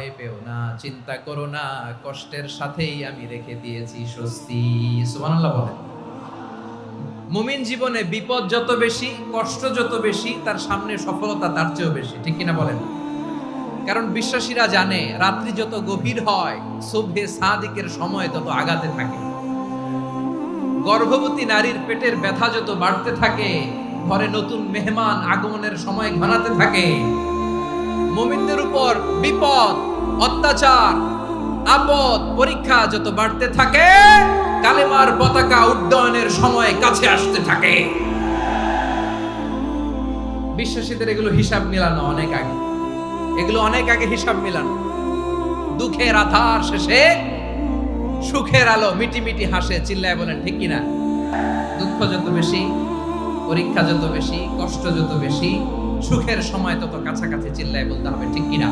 ভয় পেও না, চিন্তা করো না, কষ্টের সাথেই আমি রেখে দিয়েছি স্বস্তি। সুবহানাল্লাহ বলেন। মুমিন জীবনে বিপদ যত বেশি, কষ্ট যত বেশি, তার সামনে সফলতা তার চেয়েও বেশি, ঠিক কিনা বলেন? কারণ বিশ্বাসীরা জানে রাত্রি যত গভীর হয়, সুবহে সাদিকের সময় তত আগাতে থাকে। গর্ভবতী নারীর পেটের ব্যথা যত বাড়তে থাকে, ঘরে নতুন মেহমান আগমনের সময় ঘনাতে থাকে। মুমিনদের উপর বিপদ, অত্যাচার, আপদ, পরীক্ষা যত বাড়তে থাকে, কালেমার পতাকা উড্ডয়নের সময় কাছে আসতে থাকে। বিশ্বাসীদের এগুলো হিসাব মিলানো অনেক আগে, এগুলো অনেক আগে হিসাব মিলানো। দুঃখের আধার শেষে সুখের আলো মিটি মিটি হাসে, চিল্লায় বলেন ঠিক কিনা? দুঃখ যত বেশি, পরীক্ষা যত বেশি, কষ্ট যত বেশি, সুখের সময় তত কাছাকাছি, চিল্লায় বলতে হবে ঠিক কিনা?